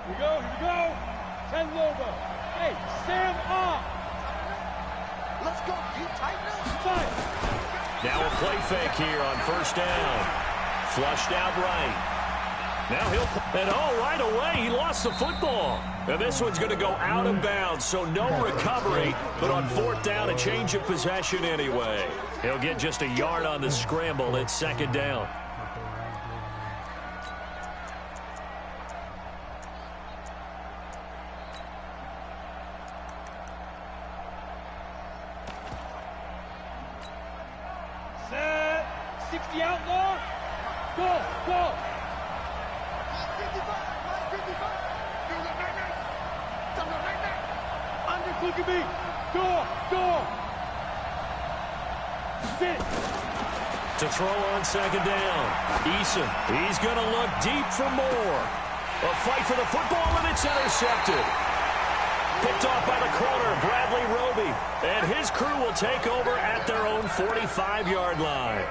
Here we go. 10 logo. Hey, stand up. Let's go. You tighten up. Fight. Now a play fake here on first down. Flushed out right. Now he'll, and right away, he lost the football. Now this one's going to go out of bounds, so no recovery, but on fourth down, a change of possession anyway. He'll get just a yard on the scramble. It's second down. Set. 60 outlaw. Go. Look at me. Go. Sit. To throw on second down. Eason, he's going to look deep for more. A fight for the football, and it's intercepted. Picked off by the corner, Bradley Roby. And his crew will take over at their own 45-yard line.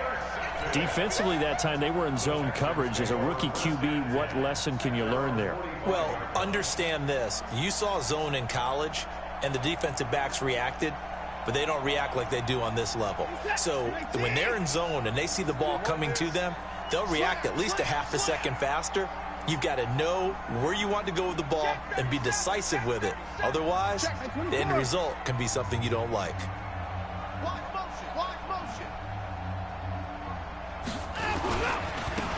Defensively that time, they were in zone coverage. As a rookie QB, what lesson can you learn there? Well, understand this. You saw zone in college, and the defensive backs reacted, but they don't react like they do on this level. So when they're in zone and they see the ball coming to them, they'll react at least a half a second faster. You've got to know where you want to go with the ball and be decisive with it. Otherwise, the end result can be something you don't like.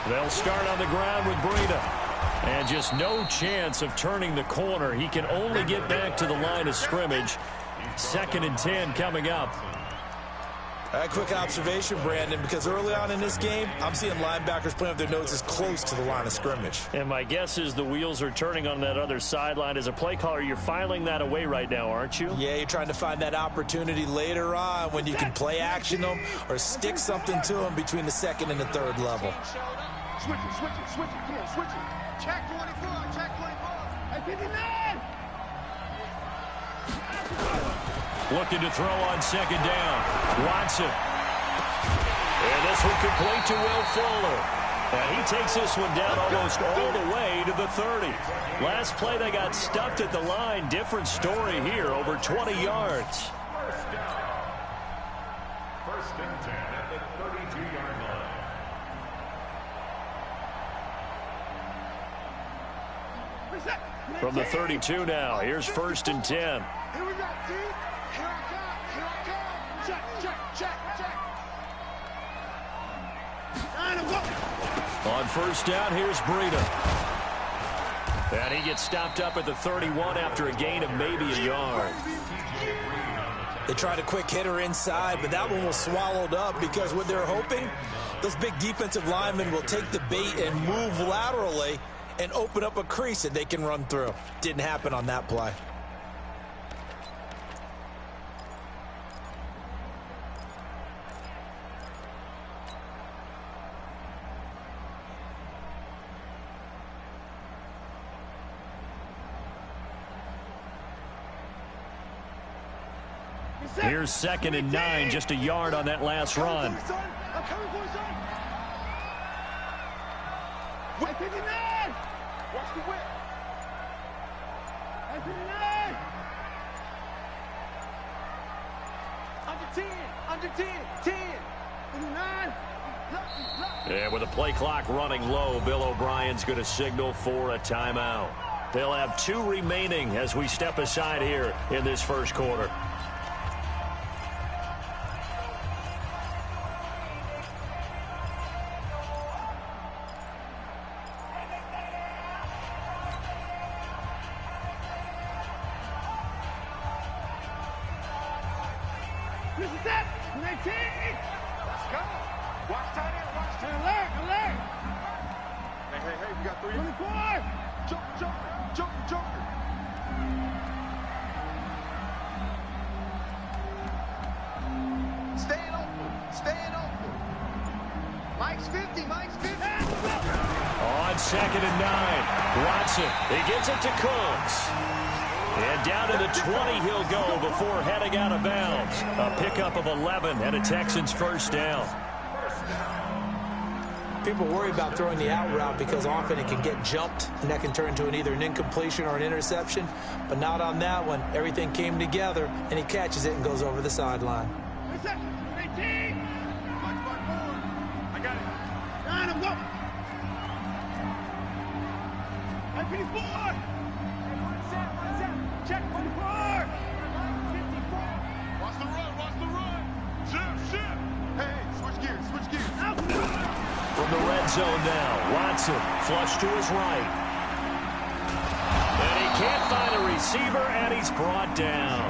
They'll start on the ground with Breida. And just no chance of turning the corner. He can only get back to the line of scrimmage. 2nd and 10 coming up. A quick observation, Brandon, because early on in this game, I'm seeing linebackers playing with their noses close to the line of scrimmage. And my guess is the wheels are turning on that other sideline. As a play caller, you're filing that away right now, aren't you? Yeah, you're trying to find that opportunity later on when you can play action them or stick something to them between the 2nd and the 3rd level. Switch it. Come on, switch it. Check 24. Hey, 59. Looking to throw on second down. Watson. And this one complete to Will Fuller. And he takes this one down almost all the way to the 30. Last play, they got stuffed at the line. Different story here, over 20 yards. First and 10 at the 32-yard line. From the 32 now, here's 1st and 10. Here we go, D. Here I come. Check. On first down, here's Breida. And he gets stopped up at the 31 after a gain of maybe a yard. They tried a quick hitter inside, but that one was swallowed up because what they're hoping, those big defensive linemen will take the bait and move laterally and open up a crease that they can run through. Didn't happen on that play. Here's 2nd and 9, just a yard on that last run. Watch the whip. Under 10. 9. Yeah, with the play clock running low, Bill O'Brien's going to signal for a timeout. They'll have 2 remaining as we step aside here in this first quarter. This is it. 19. Let's go. Watch tight end. Alert. Hey, we got 3. 24. Joker. Staying open. Mike's 50. On 2nd and 9, Watson. He gets it to Cooks. And down to the 20 he'll go before heading out of bounds. A pickup of 11 and a Texans first down. people worry about throwing the out route because often it can get jumped, and that can turn into either an incompletion or an interception. But not on that one. Everything came together, and he catches it and goes over the sideline. I got it. 9, I'm going. PS4. Check 24. 54. Watch the run, watch the run. Shift. Hey, switch gears. From the red zone now, Watson flush to his right. And he can't find a receiver, and he's brought down.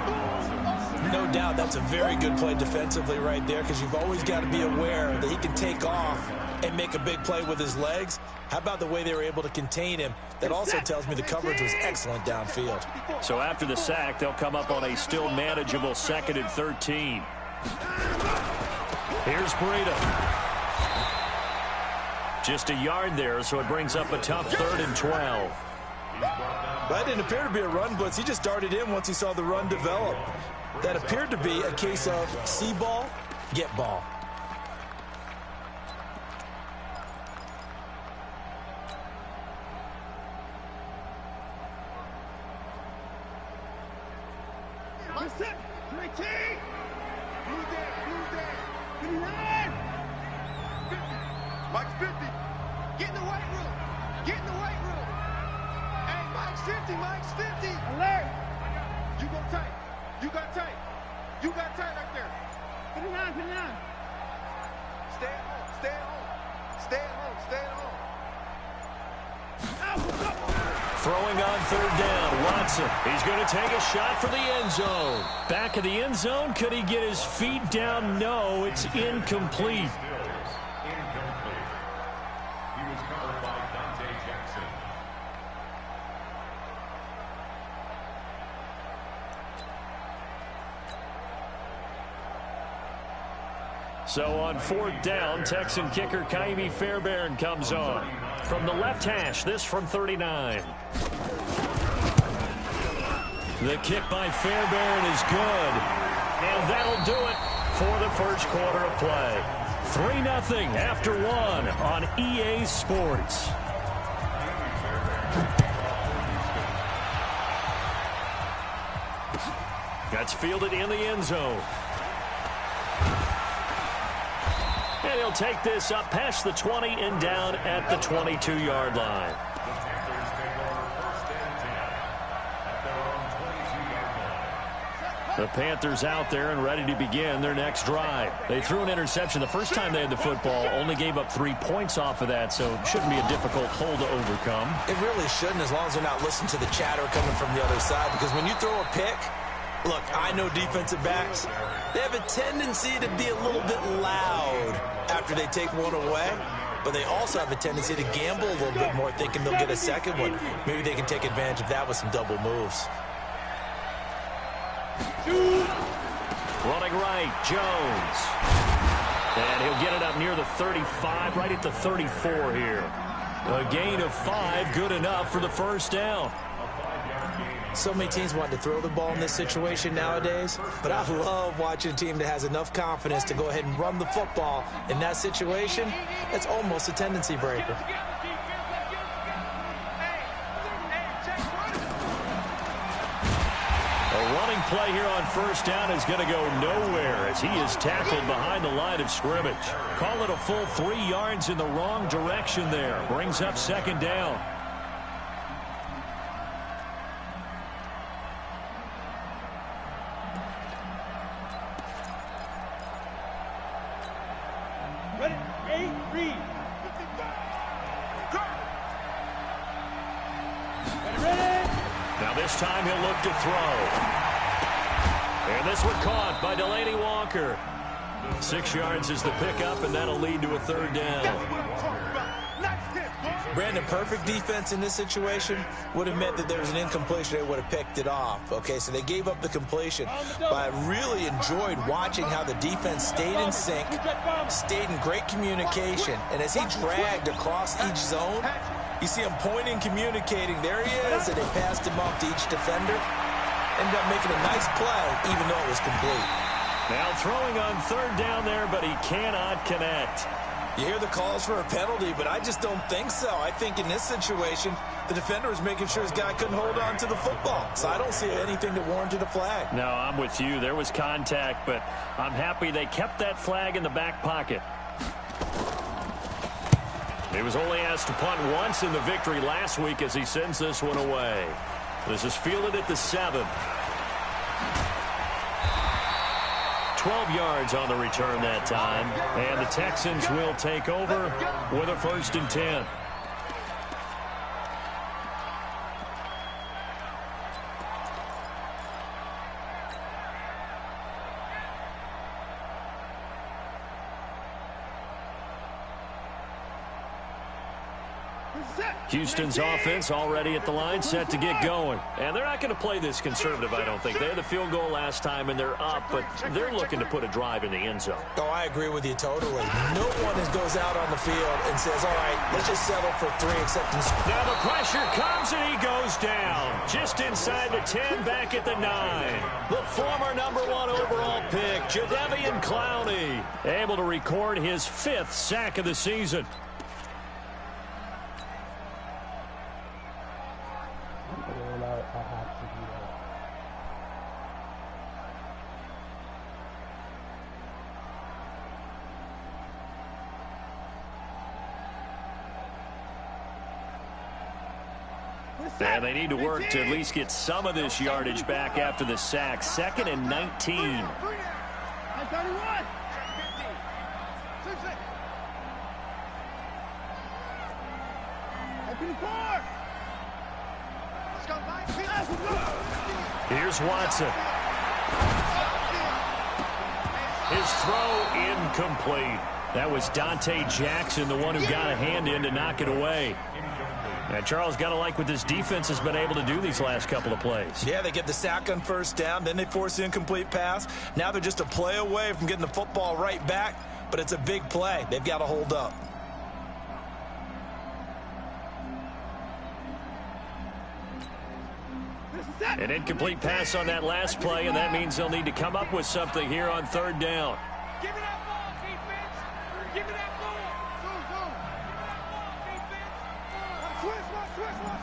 No doubt that's a very good play defensively right there, because you've always got to be aware that he can take off and make a big play with his legs. How about the way they were able to contain him? That also tells me the coverage was excellent downfield. So after the sack, they'll come up on a still manageable 2nd and 13. Here's Breida. Just a yard there, so it brings up a tough 3rd and 12. That didn't appear to be a run blitz. He just darted in once he saw the run develop. That appeared to be a case of see ball, get ball. Mike's 50. Get in the weight room. Hey, Mike's 50. Alert. You go tight. You got tight right there. 59. Stay at home. Throwing on 3rd down, Watson. He's going to take a shot for the end zone. Back of the end zone, could he get his feet down? No, it's incomplete. He was covered by Dante Jackson. So on 4th down, Texan kicker Kaimi Fairbairn comes on. From the left hash, this from 39. The kick by Fairbairn is good. And that'll do it for the first quarter of play. 3-0 after 1 on EA Sports. That's fielded in the end zone. And he'll take this up past the 20 and down at the 22-yard line. The Panthers out there and ready to begin their next drive. They threw an interception the first time they had the football, only gave up 3 points off of that, so it shouldn't be a difficult hole to overcome. It really shouldn't, as long as they're not listening to the chatter coming from the other side, because when you throw a pick, look, I know defensive backs, they have a tendency to be a little bit loud after they take one away, but they also have a tendency to gamble a little bit more, thinking they'll get a second one. Maybe they can take advantage of that with some double moves. Running right, Jones. And he'll get it up near the 35, right at the 34 here. A gain of 5, good enough for the first down. So many teams want to throw the ball in this situation nowadays, but I love watching a team that has enough confidence to go ahead and run the football in that situation. That's almost a tendency breaker. A running play here on first down is going to go nowhere as he is tackled behind the line of scrimmage. Call it a full 3 yards in the wrong direction there. Brings up 2nd down. This time he'll look to throw. And this one caught by Delaney Walker. 6 yards is the pickup, and that'll lead to a 3rd down. Brandon, perfect defense in this situation would have meant that there was an incompletion. They would have picked it off. Okay, so they gave up the completion. But I really enjoyed watching how the defense stayed in sync, stayed in great communication. And as he dragged across each zone, you see him pointing, communicating. There he is, and they passed him off to each defender. Ended up making a nice play, even though it was complete. Now throwing on 3rd down there, but he cannot connect. You hear the calls for a penalty, but I just don't think so. I think in this situation, the defender was making sure his guy couldn't hold on to the football. So I don't see anything that warranted a flag. No, I'm with you. There was contact, but I'm happy they kept that flag in the back pocket. He was only asked to punt once in the victory last week as he sends this one away. This is fielded at the 7. 12 yards on the return that time, and the Texans will take over with a 1st and 10. Houston's offense already at the line, set to get going. And they're not going to play this conservative, I don't think. They had the field goal last time, and they're up, but they're looking to put a drive in the end zone. Oh, I agree with you totally. No one goes out on the field and says, all right, let's just settle for 3, except in... Now the pressure comes, and he goes down. Just inside the 10, back at the 9. The former #1 overall pick, Jadeveon Clowney, able to record his 5th sack of the season. And they need to work to at least get some of this yardage back after the sack. 2nd and 19. 31. Here's Watson. His throw incomplete. That was Dante Jackson, the one who got a hand in to knock it away. And Charles, got to like what this defense has been able to do these last couple of plays. Yeah, they get the sack on 1st down, then they force the incomplete pass. Now they're just a play away from getting the football right back, but it's a big play. They've got to hold up. An incomplete pass on that last play, and that means they'll need to come up with something here on 3rd down. Give me that ball, defense. Give me that ball.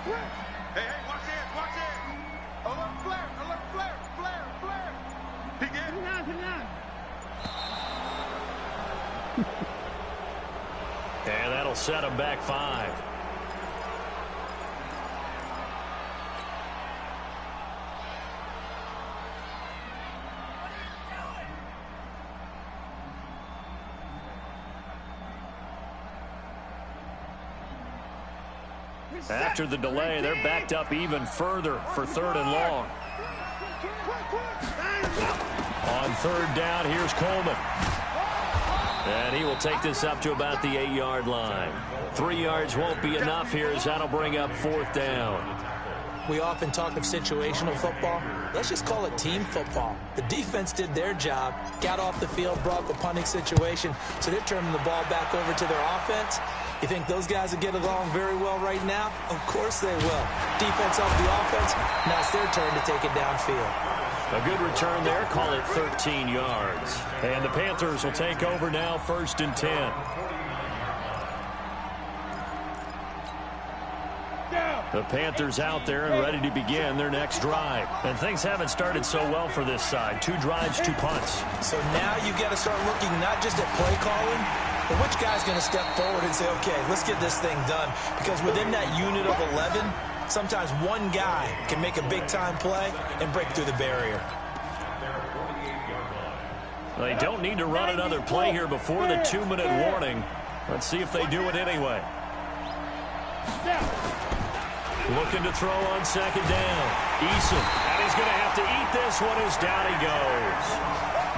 Switch. Hey, watch it. Alert flare. He get it. And that'll set him back 5. After the delay, they're backed up even further for 3rd and long. On 3rd down, here's Coleman. And he will take this up to about the 8-yard line. 3 yards won't be enough here as that'll bring up 4th down. We often talk of situational football. Let's just call it team football. The defense did their job, got off the field, brought the punting situation, so they're turning the ball back over to their offense. You think those guys will get along very well right now? Of course they will. Defense helped the offense. Now it's their turn to take it downfield. A good return there. Call it 13 yards. And the Panthers will take over now, 1st and 10. The Panthers out there and ready to begin their next drive. And things haven't started so well for this side. 2 drives, 2 punts. So now you've got to start looking not just at play calling, but which guy's going to step forward and say, okay, let's get this thing done. Because within that unit of 11, sometimes one guy can make a big-time play and break through the barrier. They don't need to run another play here before the 2-minute warning. Let's see if they do it anyway. Looking to throw on 2nd down. Eason, and he's going to have to eat this one as down he goes.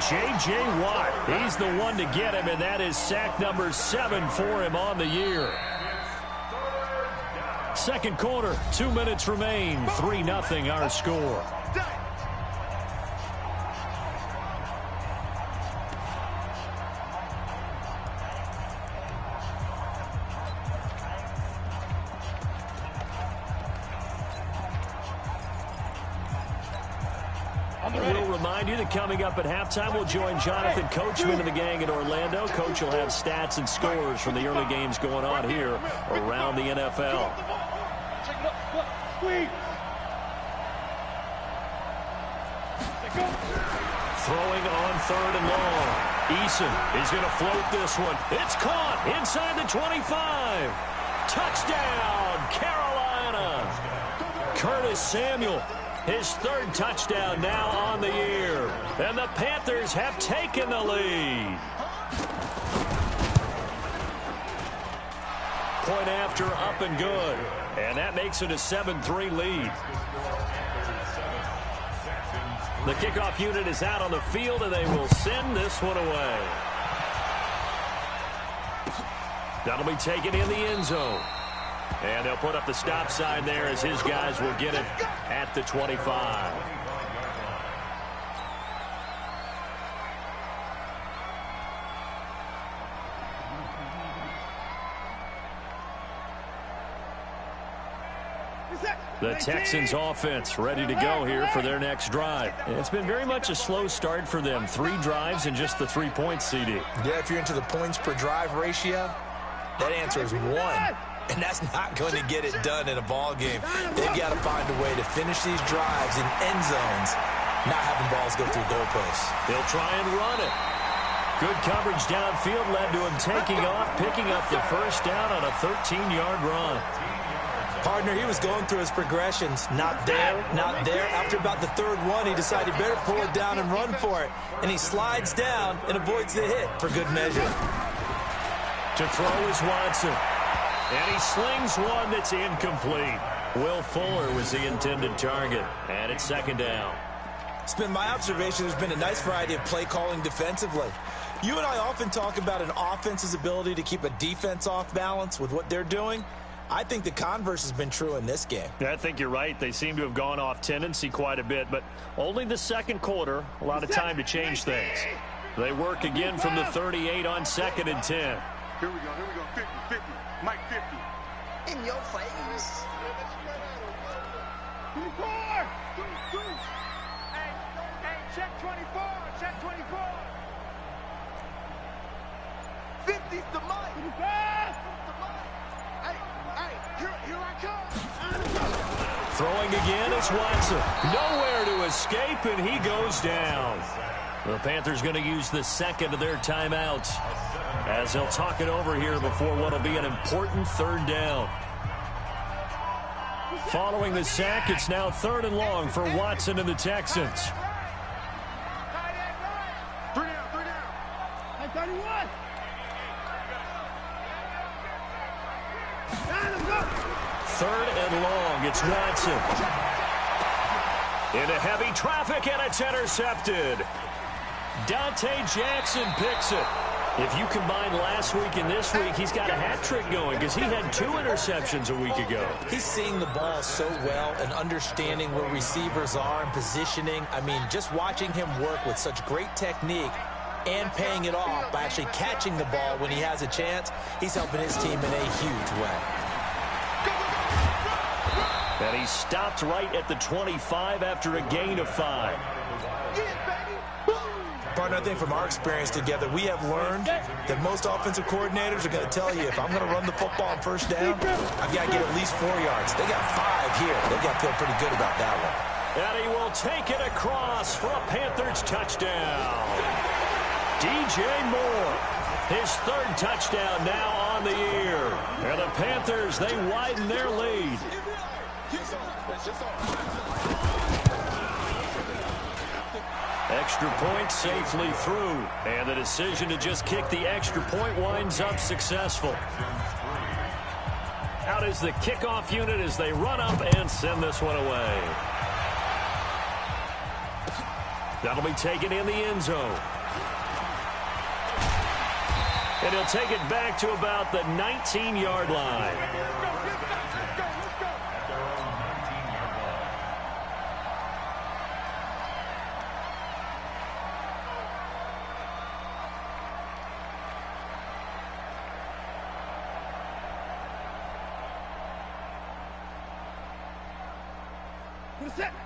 J.J. Watt, he's the one to get him, and that is sack number 7 for him on the year. 2nd quarter, 2 minutes remain, 3-0 our score. We'll remind you that coming up at halftime, we'll join Jonathan Coachman and the gang in Orlando. Coach will have stats and scores from the early games going on here around the NFL. Throwing on 3rd and long. Eason is going to float this one. It's caught inside the 25. Touchdown, Carolina. Curtis Samuel, his 3rd touchdown now on the year. And the Panthers have taken the lead. Point after, up and good. And that makes it a 7-3 lead. The kickoff unit is out on the field, and they will send this one away. That'll be taken in the end zone. And they'll put up the stop sign there as his guys will get it at the 25. The Texans offense ready to go here for their next drive. It's been very much a slow start for them. 3 drives and just the 3 points, CD. Yeah, if you're into the points per drive ratio, that answer is 1. And that's not going to get it done in a ball game. They've got to find a way to finish these drives in end zones, not having balls go through goalposts. They'll try and run it. Good coverage downfield led to him taking off, picking up the first down on a 13-yard run. Partner, he was going through his progressions. Not there, not there. After about the 3rd one, he decided he better pull it down and run for it. And he slides down and avoids the hit for good measure. To throw is Watson. And he slings one that's incomplete. Will Fuller was the intended target. And it's 2nd down. It's been my observation there's been a nice variety of play calling defensively. You and I often talk about an offense's ability to keep a defense off balance with what they're doing. I think the converse has been true in this game. Yeah, I think you're right. They seem to have gone off tendency quite a bit, but only the 2nd quarter, a lot of time to change things. They work again from the 38 on 2nd and 10. Here we go, 50, 50, Mike 50. In your face. 24! Hey, check 24, check 24. 50's the Mike. Here I come. Throwing again is Watson. Nowhere to escape, and he goes down. The Panthers going to use the 2nd of their timeouts as they'll talk it over here before what will be an important 3rd down. Following the sack, it's now 3rd and long for Watson and the Texans. 3 down. 31! 3rd and long, it's Watson. Into heavy traffic, and it's intercepted. Dante Jackson picks it. If you combine last week and this week, he's got a hat trick going because he had 2 interceptions a week ago. He's seeing the ball so well and understanding where receivers are and positioning. I mean, just watching him work with such great technique and paying it off by actually catching the ball when he has a chance, he's helping his team in a huge way. And he stopped right at the 25 after a gain of 5. Partner, I think from our experience together, we have learned that most offensive coordinators are going to tell you, if I'm going to run the football on 1st down, I've got to get at least 4 yards. They got 5 here. They've got to feel pretty good about that one. And he will take it across for a Panthers touchdown. DJ Moore, his 3rd touchdown now on the year. And the Panthers, they widen their lead. Extra point safely through. And the decision to just kick the extra point winds up successful. Out is the kickoff unit as they run up and send this one away. That'll be taken in the end zone. And he'll take it back to about the 19-yard line.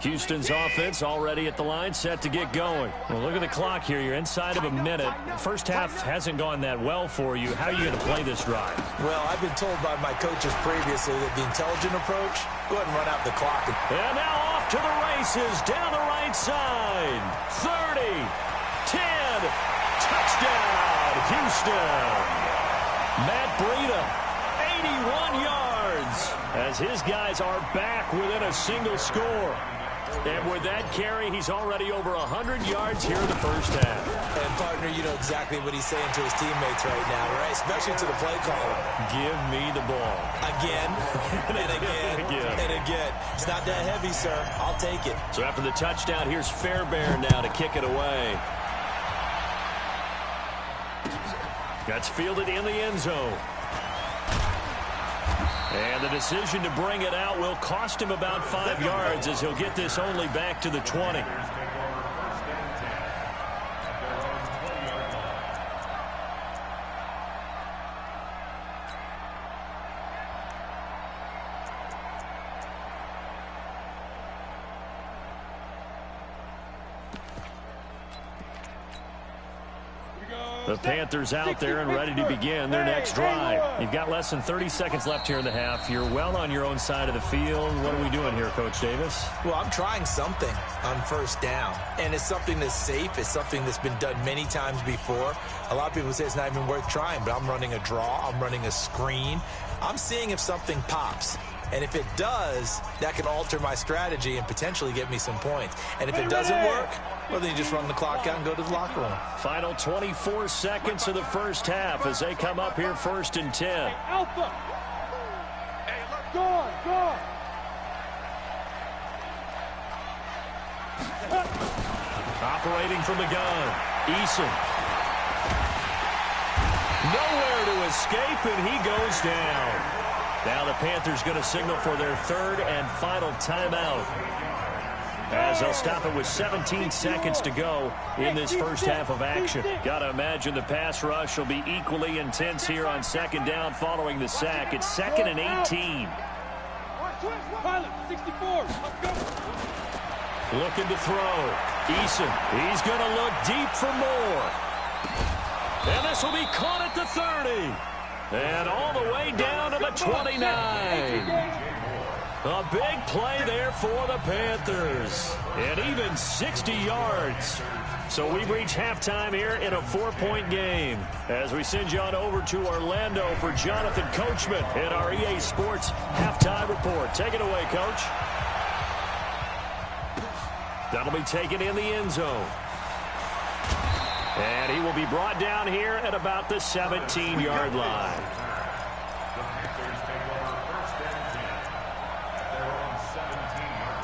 Houston's offense already at the line, set to get going. Well, look at the clock here. You're inside of a minute. First half hasn't gone that well for you. How are you going to play this drive? Well, I've been told by my coaches previously that the intelligent approach, go ahead and run out the clock. And now off to the races down the right side. 30, 10, touchdown, Houston. Matt Breida, 81 yards, as his guys are back within a single score. And with that carry, he's already over 100 yards here in the first half. And, partner, you know exactly what he's saying to his teammates right now, right? Especially to the play caller. Give me the ball. Again, and again, and again. It's not that heavy, sir. I'll take it. So after the touchdown, here's Fairbairn now to kick it away. That's fielded in the end zone. And the decision to bring it out will cost him about 5 yards, as he'll get this only back to the 20. The Panthers out there and ready to begin their next drive. You've got less than 30 seconds left here in the half. You're well on your own side of the field. What are we doing here, Coach Davis? Well, I'm trying something on first down, and it's something that's safe. It's something that's been done many times before. A lot of people say it's not even worth trying, but I'm running a draw. I'm running a screen. I'm seeing if something pops. And if it does, that can alter my strategy and potentially get me some points. And if it doesn't work, well, then you just run the clock out and go to the locker room. Final 24 seconds of the first half as they come up here 1st and 10. Alpha. Hey, look, go on. Operating from the gun, Eason. Nowhere to escape, and he goes down. Now the Panthers going to signal for their 3rd and final timeout, as they'll stop it with 17 seconds to go in this first half of action. Got to imagine the pass rush will be equally intense here on 2nd down following the sack. It's 2nd and 18. Pilot, 64. Looking to throw. Eason, he's going to look deep for more. And this will be caught at the 30. And all the way down to the 29. A big play there for the Panthers. And even 60 yards. So we've reached halftime here in a 4-point game. As we send you on over to Orlando for Jonathan Coachman in our EA Sports Halftime Report. Take it away, Coach. That'll be taken in the end zone. And he will be brought down here at about the 17-yard line. The Panthers take over 1st and 10 at their own 17-yard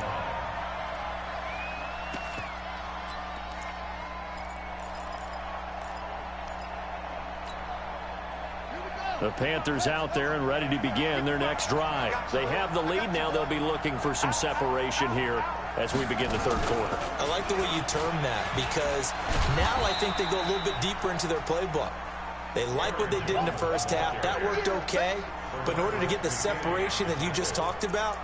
line. The Panthers out there and ready to begin their next drive. They have the lead. Now they'll be looking for some separation here as we begin the 3rd quarter. I like the way you term that, because now I think they go a little bit deeper into their playbook. They like what they did in the first half. That worked okay. But in order to get the separation that you just talked about,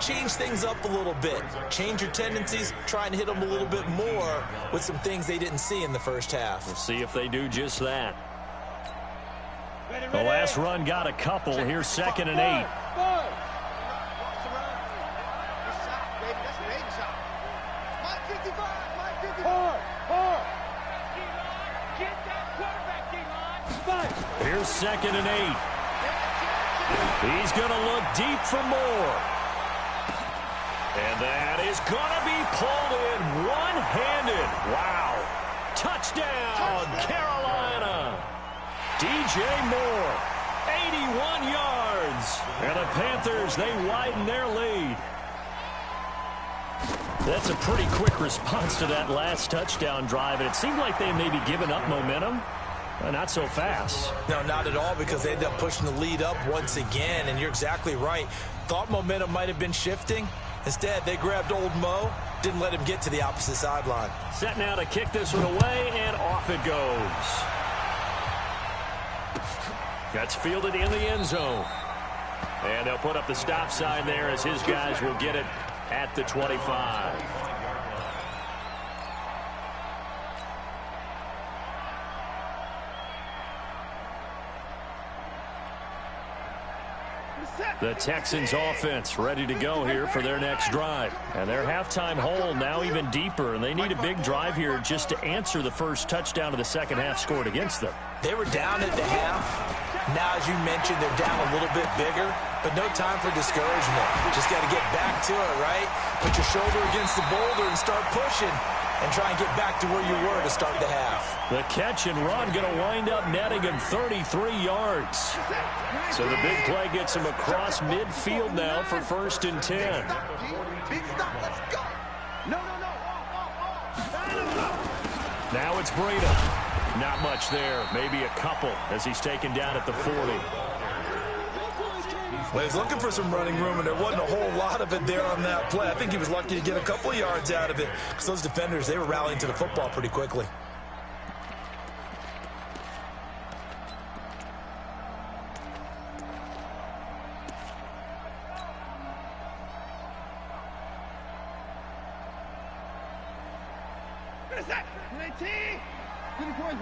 change things up a little bit. Change your tendencies. Try and hit them a little bit more with some things they didn't see in the first half. We'll see if they do just that. The last run got a couple. Here's 2nd and 8. Here's 2nd and 8. He's going to look deep for more. And that is going to be pulled in one-handed. Wow. Touchdown, Carolina. DJ Moore, 81 yards. And the Panthers, they widen their lead. That's a pretty quick response to that last touchdown drive. And it seemed like they may be giving up momentum. Not so fast. No, not at all, because they ended up pushing the lead up once again. And you're exactly right. Thought momentum might have been shifting. Instead, they grabbed old Mo, didn't let him get to the opposite sideline. Set now to kick this one away, and off it goes. That's fielded in the end zone. And they'll put up the stop sign there as his guys will get it at the 25. The Texans offense ready to go here for their next drive. And their halftime hole now even deeper, and they need a big drive here just to answer the first touchdown of the second half scored against them. They were down at the half. Now, as you mentioned, they're down a little bit bigger, but no time for discouragement. Just got to get back to it, right? Put your shoulder against the boulder and start pushing and try and get back to where you were to start the half. The catch and run going to wind up netting him 33 yards. So the big play gets him across midfield now for 1st and 10. Big stop, let's go. No. Now it's Breida. Not much there. Maybe a couple as he's taken down at the 40. Well, he's looking for some running room, and there wasn't a whole lot of it there on that play. I think he was lucky to get a couple of yards out of it because those defenders, they were rallying to the football pretty quickly.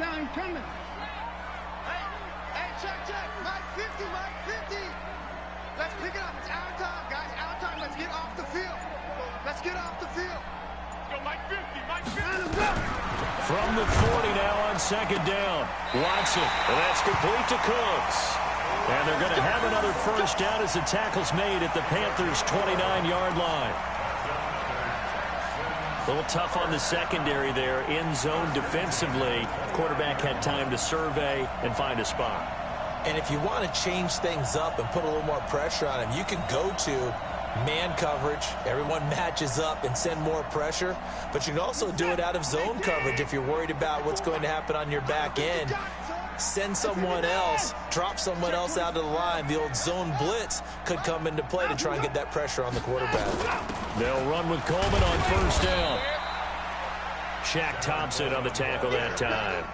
Down coming. Hey, check. Mike 50. Let's pick it up. It's our time, guys. Our time. Let's get off the field. Let's go, Mike 50. From the 40 now on 2nd down. Watson, and that's complete to Cooks. And they're going to have another 1st down as the tackle's made at the Panthers' 29-yard line. A little tough on the secondary there, in zone defensively. Quarterback had time to survey and find a spot. And if you want to change things up and put a little more pressure on him, you can go to man coverage. Everyone matches up and send more pressure. But you can also do it out of zone coverage if you're worried about what's going to happen on your back end. Send someone else, drop someone else out of the line. The old zone blitz could come into play to try and get that pressure on the quarterback. They'll run with Coleman on 1st down. Shaq Thompson on the tackle that time.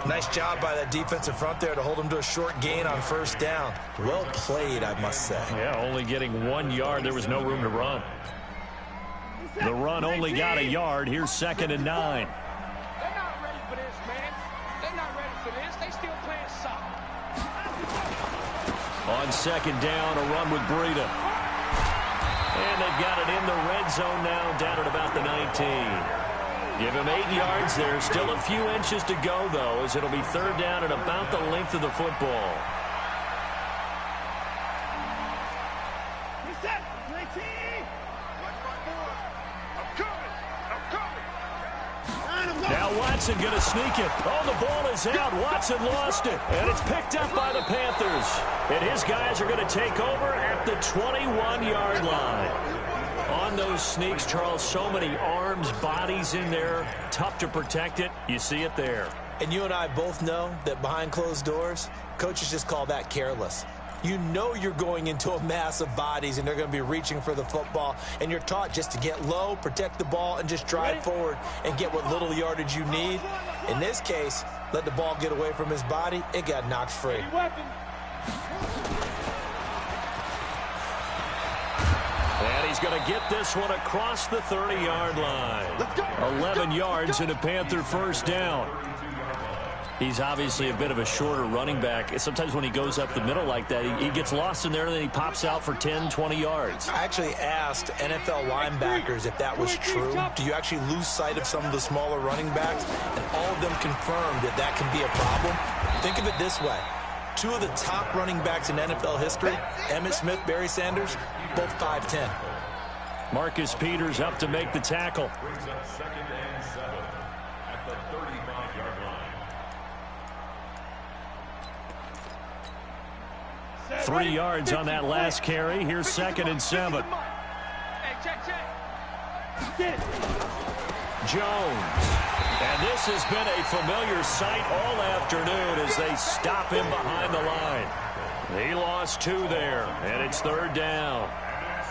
Nice job by that defensive front there to hold him to a short gain on 1st down. Well played, I must say. Yeah, only getting 1 yard. There was no room to run. The run only got a yard. Here's 2nd and 9. They're not ready for this, man. They're not ready for this. They still playing soft. On 2nd down, a run with Breida. And they've got it in the red zone now, down at about the 19. Give him 8 yards there. Still a few inches to go, though, as it'll be 3rd down at about the length of the football. Reset. 19. Now Watson going to sneak it. Oh, the ball is out. Watson lost it. And it's picked up by the Panthers. And his guys are going to take over at the 21-yard line. On those sneaks, Charles, so many arms, bodies in there. Tough to protect it. You see it there. And you and I both know that behind closed doors, coaches just call that careless. You know you're going into a mass of bodies, and they're going to be reaching for the football, and you're taught just to get low, protect the ball, and just drive forward and get what little yardage you need. In this case, let the ball get away from his body. It got knocked free. And he's going to get this one across the 30-yard line. 11 yards and a Panther 1st down. He's obviously a bit of a shorter running back. Sometimes when he goes up the middle like that, he gets lost in there, and then he pops out for 10, 20 yards. I actually asked NFL linebackers if that was true. Do you actually lose sight of some of the smaller running backs? And all of them confirmed that that can be a problem. Think of it this way. 2 of the top running backs in NFL history, Emmitt Smith, Barry Sanders, both 5'10". Marcus Peters up to make the tackle. Brings up 2nd and 7 at the 35-yard line. 3 yards on that last carry. Here's 2nd and 7. Hey, check. Jones. And this has been a familiar sight all afternoon as they stop him behind the line. He lost 2 there, and it's 3rd down.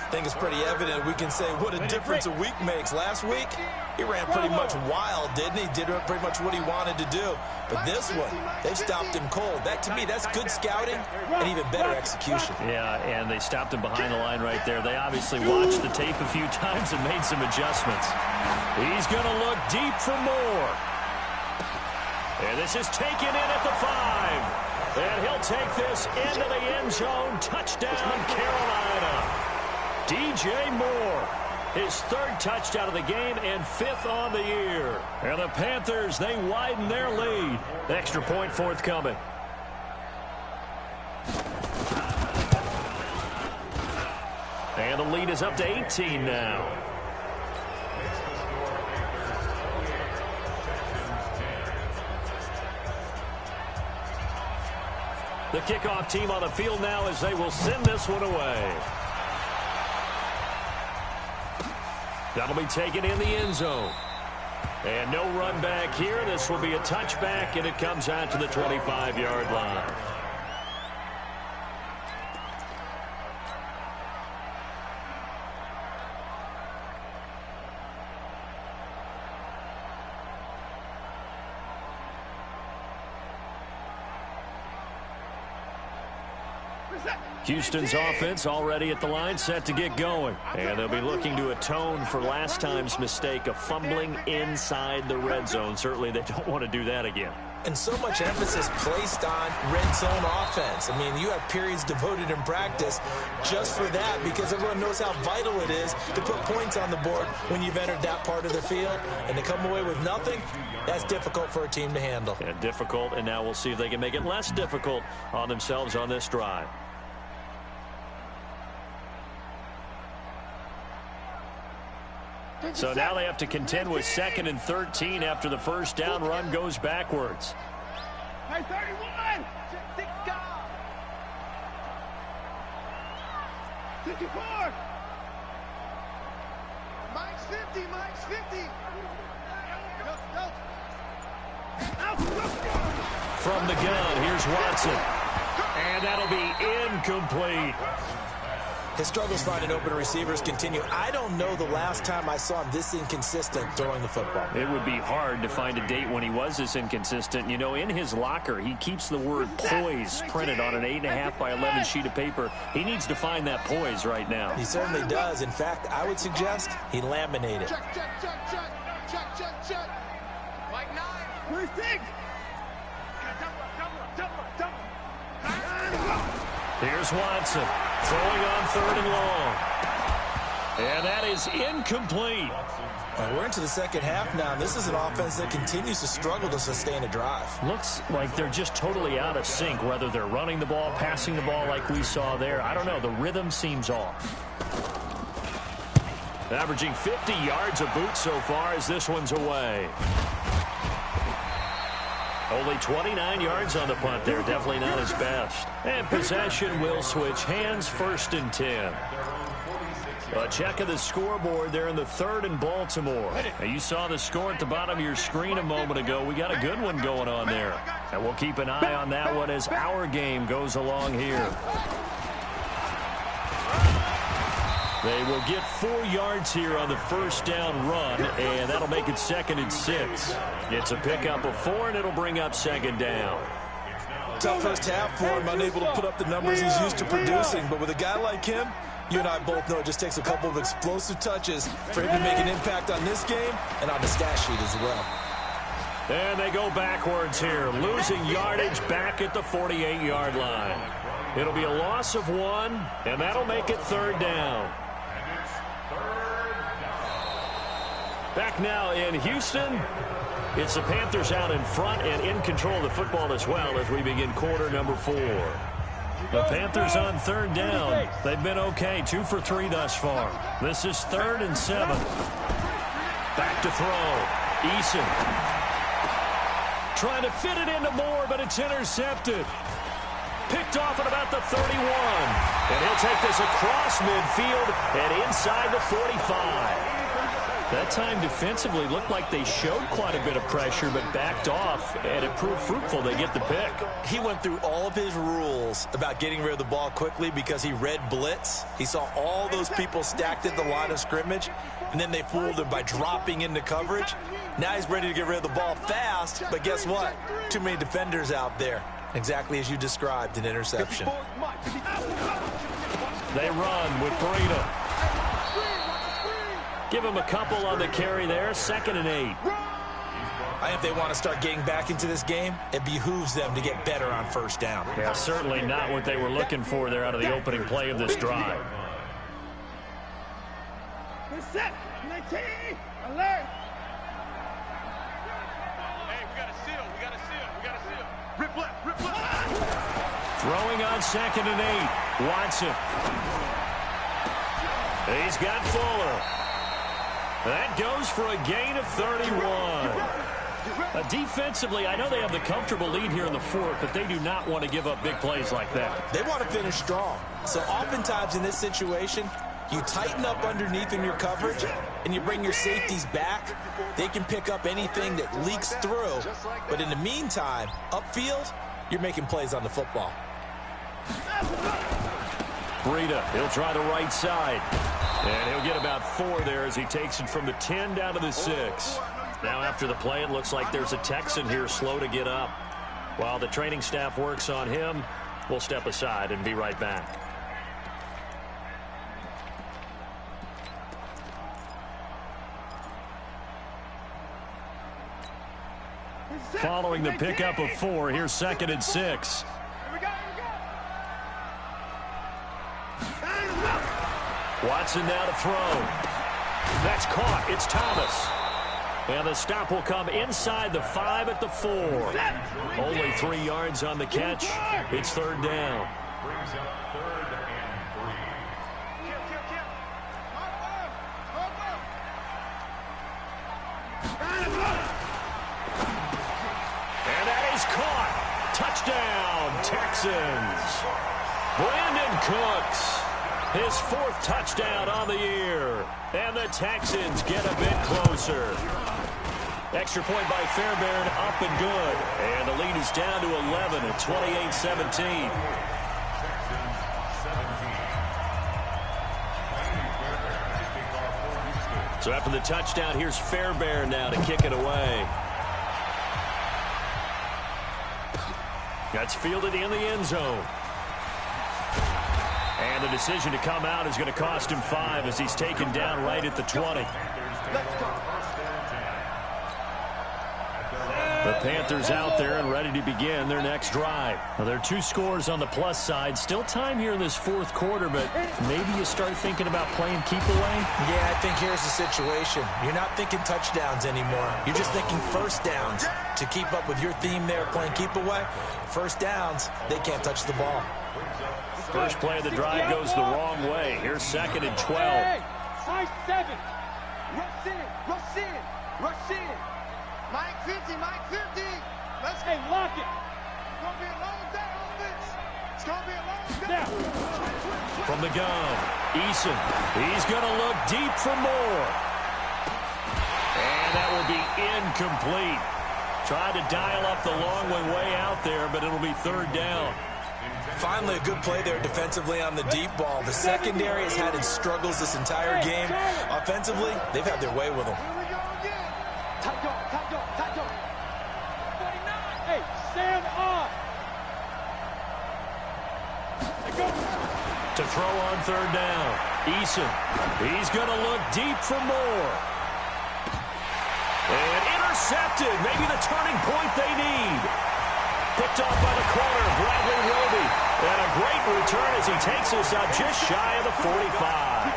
I think it's pretty evident we can say what a difference a week makes. Last week, he ran pretty much wild, didn't he? Did pretty much what he wanted to do. But this one, they stopped him cold. That, to me, that's good scouting and even better execution. Yeah, and they stopped him behind the line right there. They obviously watched the tape a few times and made some adjustments. He's going to look deep for more. And this is taken in at the 5. And he'll take this into the end zone. Touchdown, Carolina. DJ Moore, his 3rd touchdown of the game and 5th on the year. And the Panthers, they widen their lead. Extra point forthcoming. And the lead is up to 18 now. The kickoff team on the field now as they will send this one away. That'll be taken in the end zone. And no run back here. This will be a touchback, and it comes out to the 25-yard line. Houston's offense already at the line, set to get going. And they'll be looking to atone for last time's mistake of fumbling inside the red zone. Certainly they don't want to do that again. And so much emphasis placed on red zone offense. I mean, you have periods devoted in practice just for that because everyone knows how vital it is to put points on the board when you've entered that part of the field. And to come away with nothing, that's difficult for a team to handle. Yeah, difficult, and now we'll see if they can make it less difficult on themselves on this drive. So now they have to contend with 2nd and 13 after the first down run goes backwards. Hey, 31! 54! Mike's 50, Mike's 50. From the gun, here's Watson. And that'll be incomplete. His struggles finding open receivers continue. I don't know the last time I saw him this inconsistent throwing the football. It would be hard to find a date when he was this inconsistent. You know, in his locker, he keeps the word poise printed on an 8.5 by 11 sheet of paper. He needs to find that poise right now. He certainly does. In fact, I would suggest he laminated. Check, check, check, check, check, check, check. Mike 9. 26! Here's Watson throwing on 3rd and long. And that is incomplete. We're into the second half now, and this is an offense that continues to struggle to sustain a drive. Looks like they're just totally out of sync, whether they're running the ball, passing the ball like we saw there. I don't know. The rhythm seems off. Averaging 50 yards a boot so far as this one's away. Only 29 yards on the punt there. Definitely not his best. And possession will switch hands, 1st and 10. A check of the scoreboard there in the 3rd and Baltimore. Now, you saw the score at the bottom of your screen a moment ago. We got a good one going on there. And we'll keep an eye on that one as our game goes along here. They will get 4 yards here on the first down run, and that'll make it 2nd and 6. It's a pickup of 4, and it'll bring up 2nd down. Tough first half for him, unable to put up the numbers he's used to producing. But with a guy like him, you and I both know it just takes a couple of explosive touches for him to make an impact on this game and on the stat sheet as well. And they go backwards here, losing yardage back at the 48-yard line. It'll be a loss of 1, and that'll make it 3rd down. Back now in Houston, it's the Panthers out in front and in control of the football as well as we begin quarter number 4. The Panthers on 3rd down. They've been okay, 2 for 3 thus far. This is 3rd and 7. Back to throw. Eason trying to fit it into Moore, but it's intercepted. Picked off at about the 31. And he'll take this across midfield and inside the 45. That time defensively looked like they showed quite a bit of pressure but backed off, and it proved fruitful. They get the pick. He went through all of his rules about getting rid of the ball quickly because he read blitz. He saw all those people stacked at the line of scrimmage, and then they fooled him by dropping into coverage. Now he's ready to get rid of the ball fast, but guess what? Too many defenders out there. Exactly as you described, an interception. They run with Burrito. Give him a couple on the carry there. 2nd and 8. I think if they want to start getting back into this game, it behooves them to get better on first down. Yeah, certainly not what they were looking for there out of the opening play of this drive. Set. 19. Alert. Hey, we got a seal. We got a seal. We got a seal. Rip left. Rip left. Throwing on 2nd and 8. Watson. He's got Fuller. That goes for a gain of 31. Defensively, I know they have the comfortable lead here in the 4th, but they do not want to give up big plays like that. They want to finish strong. So oftentimes in this situation, you tighten up underneath in your coverage, and you bring your safeties back. They can pick up anything that leaks through. But in the meantime, upfield, you're making plays on the football. Breida, he'll try the right side. And he'll get about 4 there as he takes it from the 10 down to the 6. Now after the play, it looks like there's a Texan here slow to get up. While the training staff works on him, we'll step aside and be right back. Following the pickup of 4, here's 2nd and 6. Watson now to throw. That's caught. It's Thomas. And the stop will come inside the 5 at the 4. Only 3 yards on the catch. It's 3rd down. Brings up 3rd and 3. And that is caught. Touchdown, Texans. Brandon Cooks. His 4th touchdown on the year. And the Texans get a bit closer. Extra point by Fairbairn, up and good. And the lead is down to 11 at 28-17. So after the touchdown, here's Fairbairn now to kick it away. That's fielded in the end zone. And the decision to come out is going to cost him 5 as he's taken down right at the 20. The Panthers out there and ready to begin their next drive. Well, there are 2 scores on the plus side. Still time here in this 4th quarter, but maybe you start thinking about playing keep away? Yeah, I think here's the situation. You're not thinking touchdowns anymore. You're just thinking first downs. To keep up with your theme there, playing keep away, first downs, they can't touch the ball. First play of the drive goes the wrong way. Here's 2nd and 12. Hey, 5-7. Rush in. Rush in. Rush in. Mike 50. Mike 50. Let's Hey, lock it. It's going to be a long day on this. It's going to be a long day. Now. From the gun, Eason. He's going to look deep for more. And that will be incomplete. Tried to dial up the long one way out there, but it'll be 3rd down. Finally, a good play there defensively on the deep ball. The secondary has had its struggles this entire game. Offensively, they've had their way with them. Here we go again. Tight dog. Tight dog. Tight dog. 49. Hey, stand on. Go. To throw on 3rd down. Eason. He's going to look deep for more. And intercepted. Maybe the turning point they need. Picked off by the corner, Bradley Roby. And a great return as he takes us out just shy of the 45.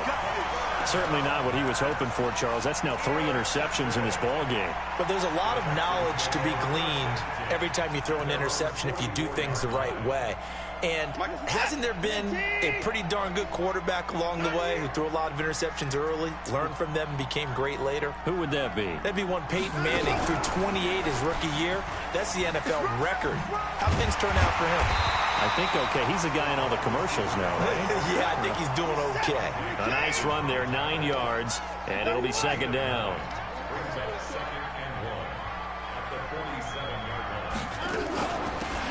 Certainly not what he was hoping for, Charles. That's now 3 interceptions in this ball game. But there's a lot of knowledge to be gleaned every time you throw an interception if you do things the right way. And hasn't there been a pretty darn good quarterback along the way who threw a lot of interceptions early, learned from them, and became great later? Who would that be? That'd be one Peyton Manning, threw 28 his rookie year. That's the NFL record. How things turn out for him? I think, okay, he's a guy in all the commercials now, right? Yeah, I think he's doing okay. A nice run there, 9 yards, and it'll be second down.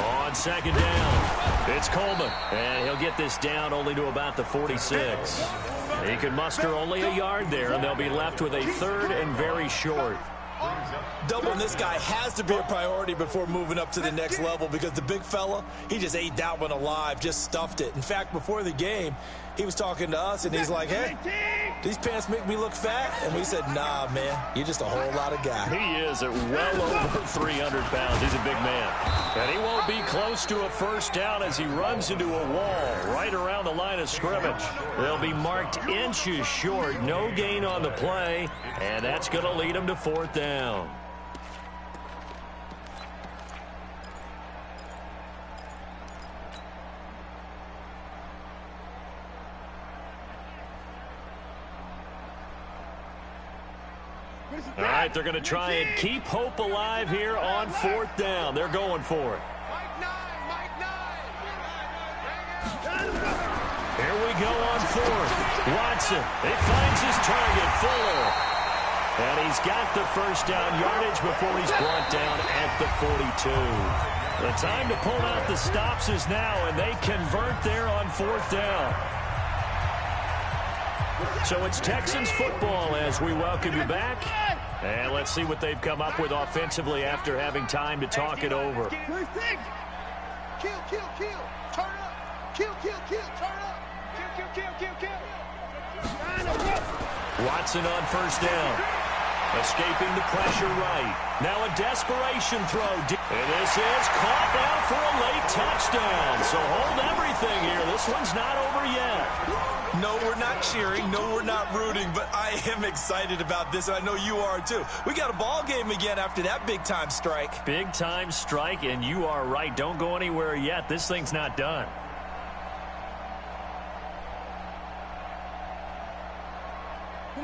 On second down, it's Coleman, and he'll get this down only to about the 46. He can muster only a yard there, and they'll be left with a third and very short. Doubling this guy has to be a priority before moving up to the next level, because the big fella, he just ate that one alive, just stuffed it. In fact, before the game, he was talking to us, and he's like, hey, these pants make me look fat? And we said, nah, man, you're just a whole lot of guy. He is at well over 300 pounds. He's a big man. And he won't be close to a first down as he runs into a wall right around the line of scrimmage. They'll be marked inches short. No gain on the play, and that's going to lead him to fourth down. All right, they're going to try and keep hope alive here on fourth down. They're going for it. Here we go on fourth. Watson, he finds his target, Fuller. And he's got the first down yardage before he's brought down at the 42. The time to pull out the stops is now, and they convert there on fourth down. So it's Texans football as we welcome you back. And let's see what they've come up with offensively after having time to talk it over. Kill, kill, turn up. Kill, turn up. Kill. Watson on first down. Escaping the pressure right. Now a desperation throw. And this is caught now for a late touchdown. So hold everything here. This one's not over yet. No, we're not cheering. No, we're not rooting. But I am excited about this, and I know you are too. We got a ball game again after that big-time strike. Big-time strike, and you are right. Don't go anywhere yet. This thing's not done.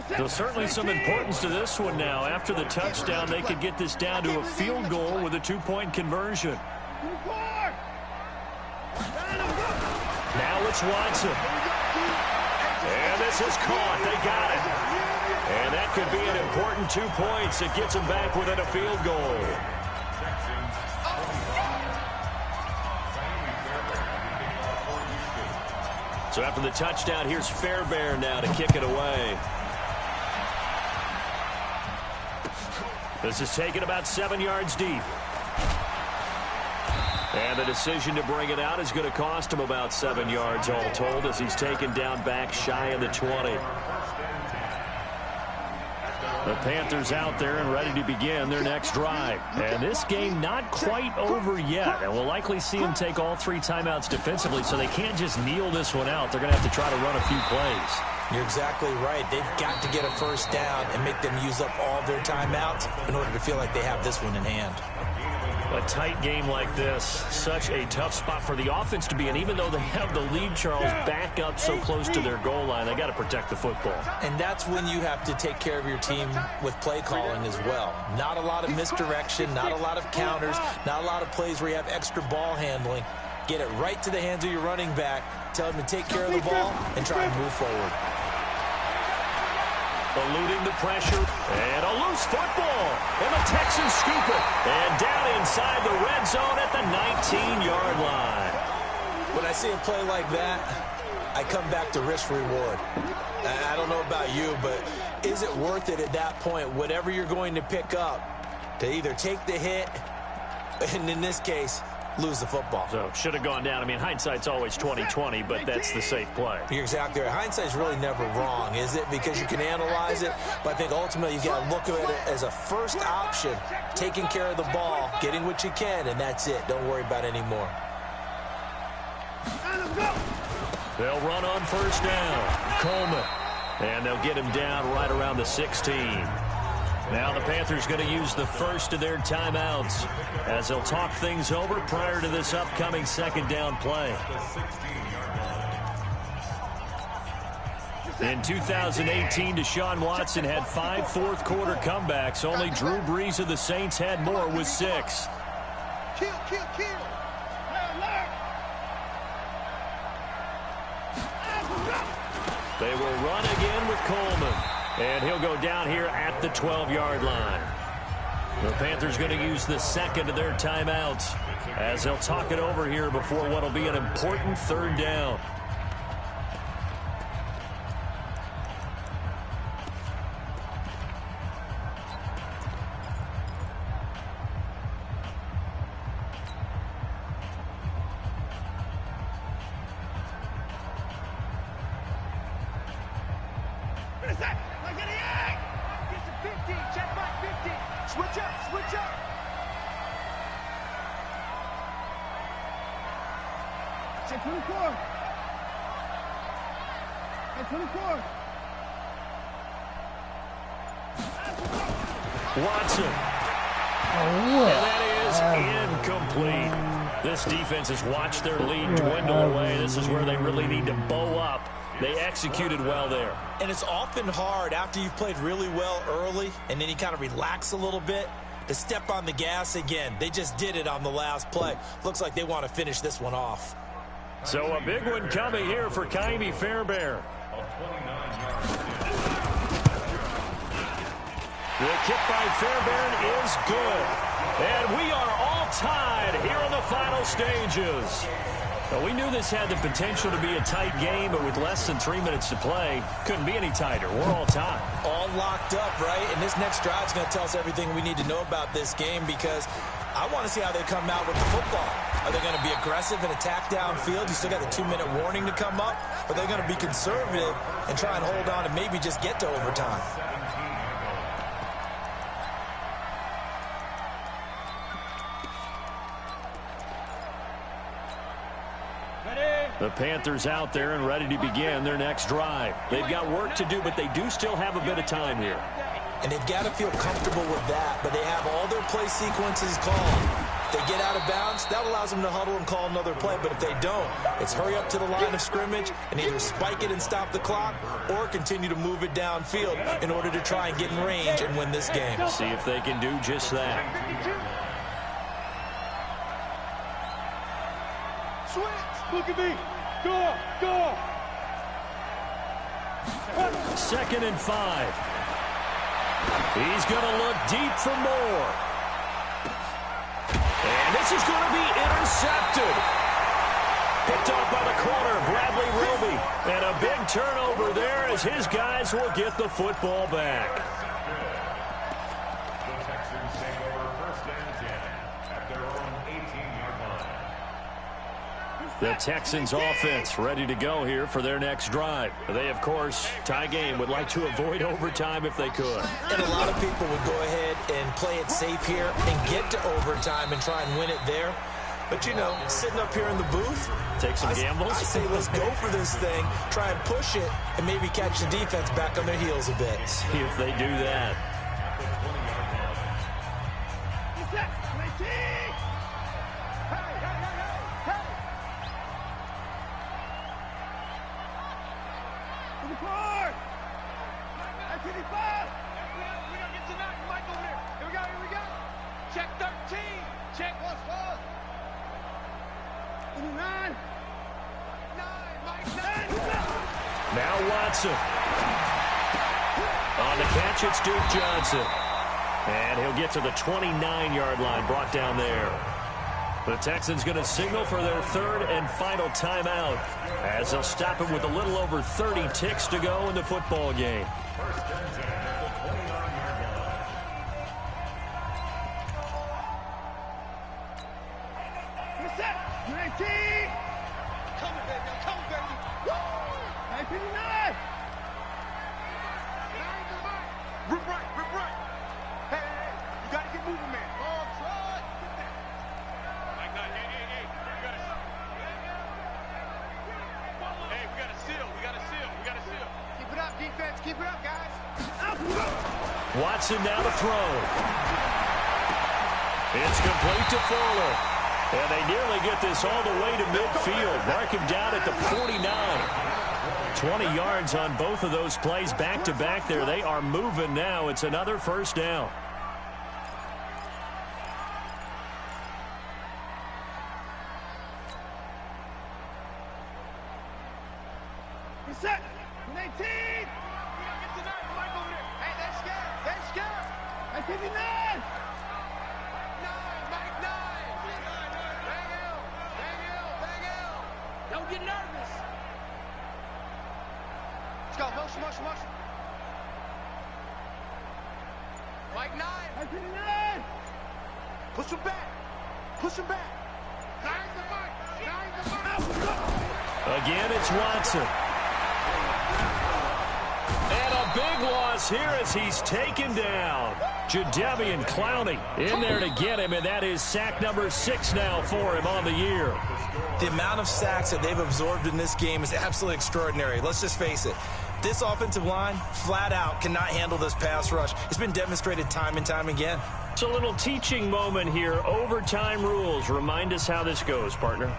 There's certainly some importance to this one now. After the touchdown, they could get this down to a field goal with a two-point conversion. Now it's Watson. And this is caught. They got it. And that could be an important 2 points. It gets them back within a field goal. So after the touchdown, here's Fairbairn now to kick it away. This is taken about 7 yards deep. And the decision to bring it out is going to cost him about 7 yards all told as he's taken down back shy of the 20. The Panthers out there and ready to begin their next drive. And this game not quite over yet. And we'll likely see them take all 3 timeouts defensively, so they can't just kneel this one out. They're going to have to try to run a few plays. You're exactly right. They've got to get a first down and make them use up all their timeouts in order to feel like they have this one in hand. A tight game like this, such a tough spot for the offense to be in. Even though they have the lead, Charles, back up so close to their goal line, they got to protect the football. And that's when you have to take care of your team with play calling as well. Not a lot of misdirection, not a lot of counters, not a lot of plays where you have extra ball handling. Get it right to the hands of your running back, tell him to take care of the ball, and try and move forward. Eluding the pressure, and a loose football. And the Texans scoop it. And down inside the red zone at the 19-yard line. When I see a play like that, I come back to risk-reward. I don't know about you, but is it worth it at that point, whatever you're going to pick up, to either take the hit, and in this case, lose the football? So, should have gone down. I mean, hindsight's always 20/20, but that's the safe play. You're exactly right. Hindsight's really never wrong, is it? Because you can analyze it, but I think ultimately you've got to look at it as a first option, taking care of the ball, getting what you can, and that's it. Don't worry about it anymore. They'll run on first down. Coleman. And they'll get him down right around the 16. Now the Panthers going to use the first of their timeouts as they'll talk things over prior to this upcoming second down play. In 2018, Deshaun Watson had 5 fourth-quarter comebacks. Only Drew Brees of the Saints had more with 6. Kill. They will run again with Coleman. And he'll go down here at the 12-yard line. The Panthers going to use the second of their timeouts as they'll talk it over here before what will be an important third down. Watson. And that is incomplete. This defense has watched their lead dwindle away. This is where they really need to bow up. They executed well there. And it's often hard after you've played really well early and then you kind of relax a little bit to step on the gas again. They just did it on the last play. Looks like they want to finish this one off. So a big one coming here for Ka'imi Fairbairn. The kick by Fairbairn is good. And we are all tied here in the final stages. Well, we knew this had the potential to be a tight game, but with less than 3 minutes to play, couldn't be any tighter. We're all tied. All locked up, right? And this next drive is going to tell us everything we need to know about this game because I want to see how they come out with the football. Are they going to be aggressive and attack downfield? You still got the 2-minute warning to come up. Or are they going to be conservative and try and hold on and maybe just get to overtime? The Panthers out there and ready to begin their next drive. They've got work to do, but they do still have a bit of time here. And they've got to feel comfortable with that, but they have all their play sequences called. If they get out of bounds, that allows them to huddle and call another play, but if they don't, it's hurry up to the line of scrimmage and either spike it and stop the clock or continue to move it downfield in order to try and get in range and win this game. See if they can do just that. Look at me. Go, go. 2nd and 5. He's going to look deep for more. And this is going to be intercepted. Picked off by the corner, Bradley Roby. And a big turnover there as his guys will get the football back. The Texans take over 1st and 10 at their own 18-yard line. The Texans offense ready to go here for their next drive. They, of course, tie game, would like to avoid overtime if they could. And a lot of people would go ahead and play it safe here and get to overtime and try and win it there. But, you know, sitting up here in the booth, take some gambles. I say let's go for this thing, try and push it, and maybe catch the defense back on their heels a bit. See if they do that. Check 13. Check what's what? 9. 9. Mike 9. Now Watson. On the catch, it's Duke Johnson. And he'll get to the 29-yard line, brought down there. The Texans going to signal for their 3rd and final timeout as they'll stop him with a little over 30 ticks to go in the football game. 1st and 10 at the 29-yard line. Reset. 19. Coming, baby. I'm coming, baby. Woo! 19. Rip right, rip right. Hey, hey, hey. You got to get moving, man. Oh, try. Mike 9. Hey. We got to seal. We got to seal. Keep it up, defense. Keep it up, guys. Watson now to throw. It's complete to Fuller. And they nearly get this all the way to midfield. Mark him down at the 49. 20 yards on both of those plays back-to-back there. They are moving now. It's another 1st down. Reset. 19. 59! Don't get nervous. Let's go. Motion. Mike 9. 59! Push him back. Again, it's Watson. And a big loss here as he's taken down. Jadeveon Clowney in there to get him, and that is sack number 6 now for him on the year. The amount of sacks that they've absorbed in this game is absolutely extraordinary. Let's just face it. This offensive line, flat out, cannot handle this pass rush. It's been demonstrated time and time again. It's a little teaching moment here. Overtime rules. Remind us how this goes, partner.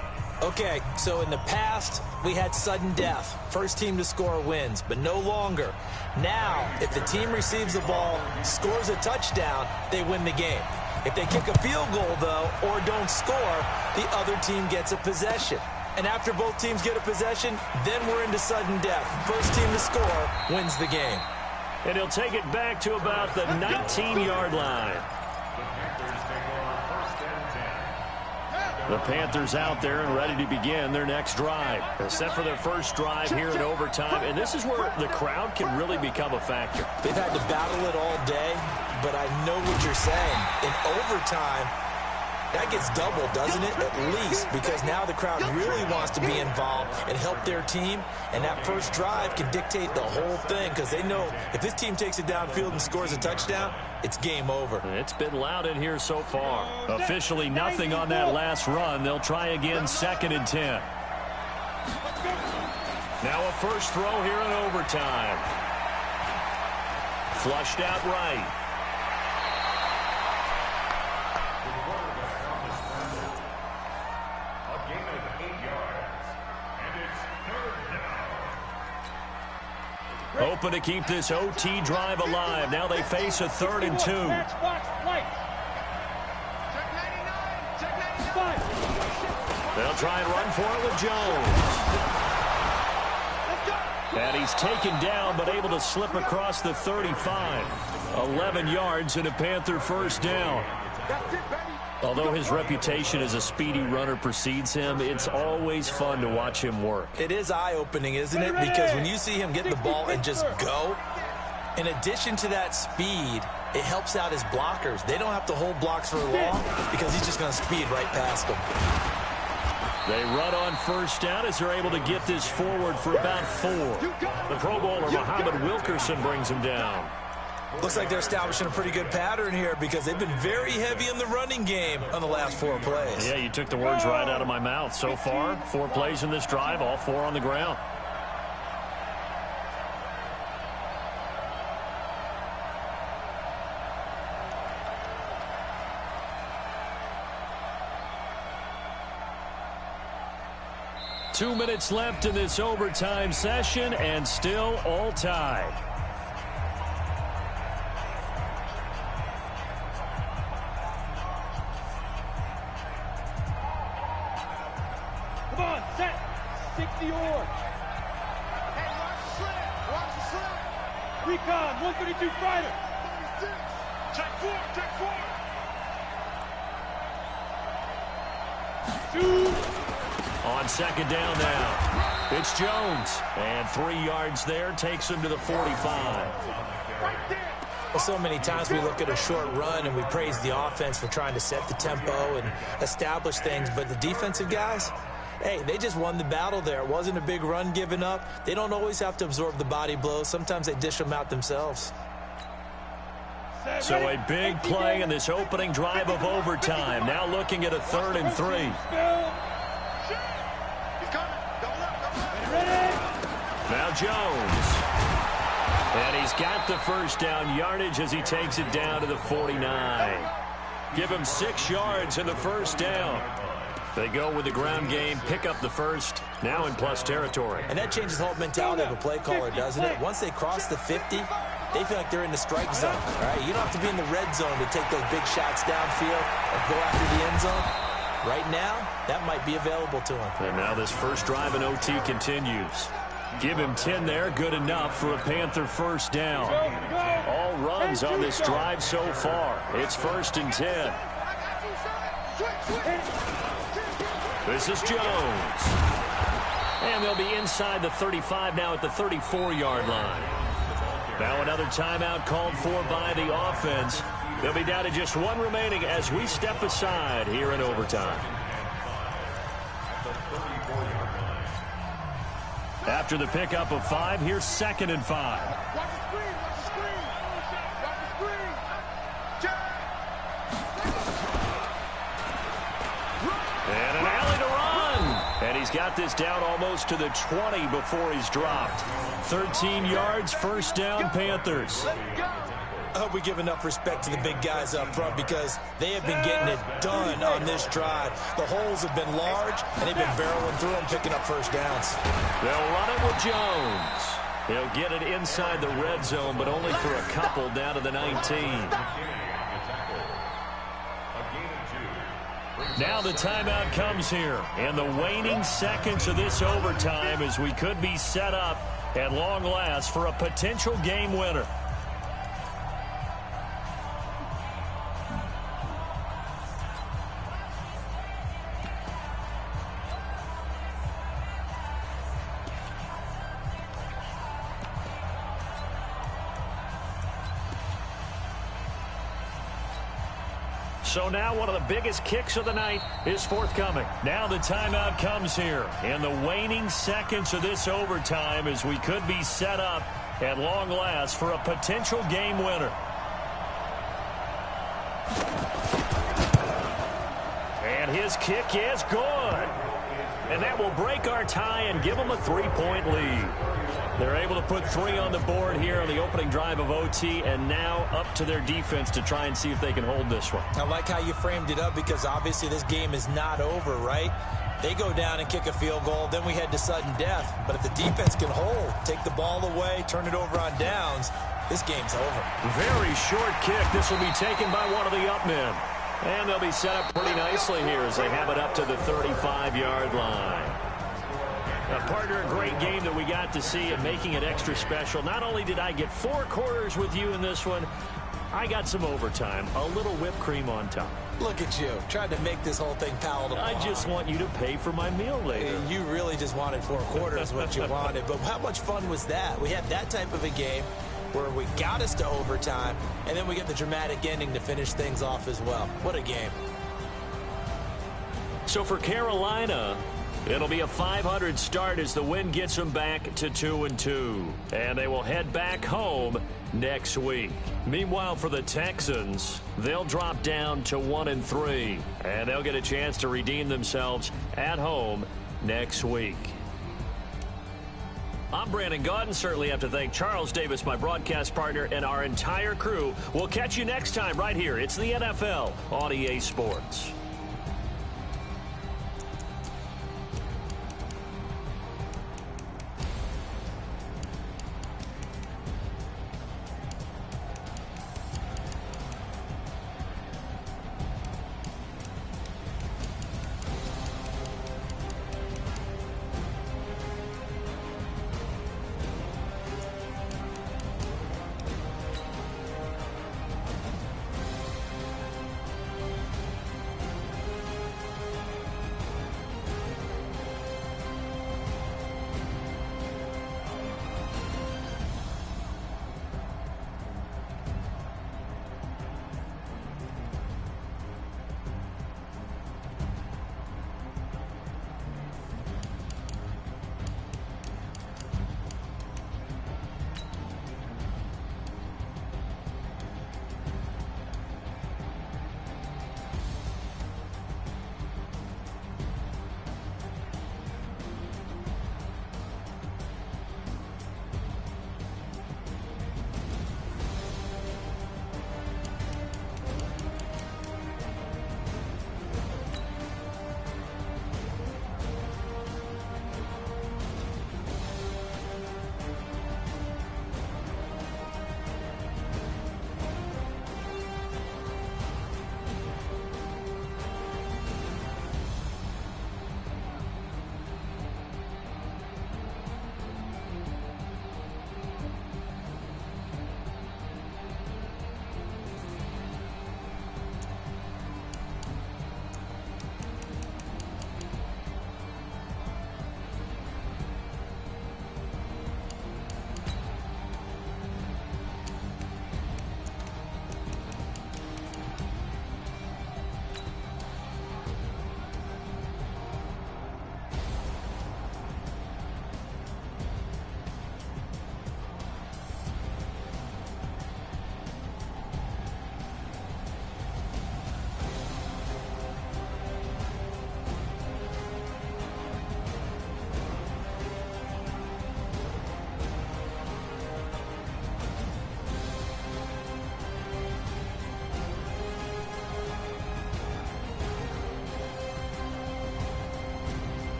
Okay, so in the past, we had sudden death. First team to score wins, but no longer. Now, if the team receives the ball, scores a touchdown, they win the game. If they kick a field goal, though, or don't score, the other team gets a possession. And after both teams get a possession, then we're into sudden death. First team to score wins the game. And he'll take it back to about the 19-yard line. The Panthers out there and ready to begin their next drive. They're set for their first drive here in overtime, and this is where the crowd can really become a factor. They've had to battle it all day, but I know what you're saying. In overtime, that gets doubled, doesn't it? At least, because now the crowd really wants to be involved and help their team, and that first drive can dictate the whole thing because they know if this team takes it downfield and scores a touchdown, it's game over. It's been loud in here so far. Officially nothing on that last run. They'll try again 2nd and 10. Now a first throw here in overtime. Flushed out right. Open to keep this OT drive alive. Now they face a 3rd and 2. They'll try and run for it with Jones. And he's taken down but able to slip across the 35. 11 yards and a Panther first down. Although his reputation as a speedy runner precedes him, it's always fun to watch him work. It is eye-opening, isn't it? Because when you see him get the ball and just go, in addition to that speed, it helps out his blockers. They don't have to hold blocks for long because he's just going to speed right past them. They run on first down as they're able to get this forward for about 4. The Pro Bowler, Muhammad Wilkerson, brings him down. Looks like they're establishing a pretty good pattern here because they've been very heavy in the running game on the last 4 plays. Yeah, you took the words right out of my mouth. So far, 4 plays in this drive, all 4 on the ground. Two minutes left in this overtime session and still all tied. Come on, set. 60 yards. Hey, watch the slant. Recon, 132 fighter. 36. Check 4. Shoot. On second down now, it's Jones. And 3 yards there takes him to the 45. Right there. Well, so many times we look at a short run and we praise the offense for trying to set the tempo and establish things. But the defensive guys, hey, they just won the battle there. It wasn't a big run given up. They don't always have to absorb the body blows. Sometimes they dish them out themselves. So a big play in this opening drive of overtime. Now looking at a 3rd and 3. He's coming. Double up. Now Jones. And he's got the first down yardage as he takes it down to the 49. Give him 6 yards in the first down. They go with the ground game, pick up the first, now in plus territory. And that changes the whole mentality of a play caller, doesn't it? Once they cross the 50, they feel like they're in the strike zone. All right, you don't have to be in the red zone to take those big shots downfield or go after the end zone. Right now, that might be available to them. And now this first drive in OT continues. Give him 10 there, good enough for a Panther first down. All runs on this drive so far. It's 1st and 10. This is Jones. And they'll be inside the 35 now at the 34-yard line. Now another timeout called for by the offense. They'll be down to just one remaining as we step aside here in overtime. After the pickup of 5, here's 2nd and 5. Watch the screen, watch the screen. Watch the screen. And an alley to run. And he's got this down almost to the 20 before he's dropped. 13 yards, first down, Panthers. I hope we give enough respect to the big guys up front because they have been getting it done on this drive. The holes have been large, and they've been barreling through them, picking up first downs. They'll run it with Jones. He'll get it inside the red zone, but only for a couple down to the 19. Now the timeout comes here, and the waning seconds of this overtime as we could be set up at long last for a potential game winner. So now one of the biggest kicks of the night is forthcoming. Now the timeout comes here. In the waning seconds of this overtime as we could be set up at long last for a potential game winner. And his kick is good. And that will break our tie and give them a 3-point lead. They're able to put 3 on the board here on the opening drive of OT, and now up to their defense to try and see if they can hold this one. I like how you framed it up because obviously this game is not over, right? They go down and kick a field goal, then we head to sudden death. But if the defense can hold, take the ball away, turn it over on downs, this game's over. Very short kick. This will be taken by one of the up men. And they'll be set up pretty nicely here as they have it up to the 35-yard line. Partner, a great game that we got to see and making it extra special. Not only did I get 4 quarters with you in this one, I got some overtime, a little whipped cream on top. Look at you, trying to make this whole thing palatable. I just want you to pay for my meal later. You really just wanted 4 quarters, what you wanted. But how much fun was that? We had that type of a game where we got us to overtime, and then we get the dramatic ending to finish things off as well. What a game. So for Carolina, it'll be a 500 start as the win gets them back to 2-2. And they will head back home next week. Meanwhile, for the Texans, they'll drop down to 1-3. And they'll get a chance to redeem themselves at home next week. I'm Brandon Gaudin. Certainly have to thank Charles Davis, my broadcast partner, and our entire crew. We'll catch you next time right here. It's the NFL on EA Sports.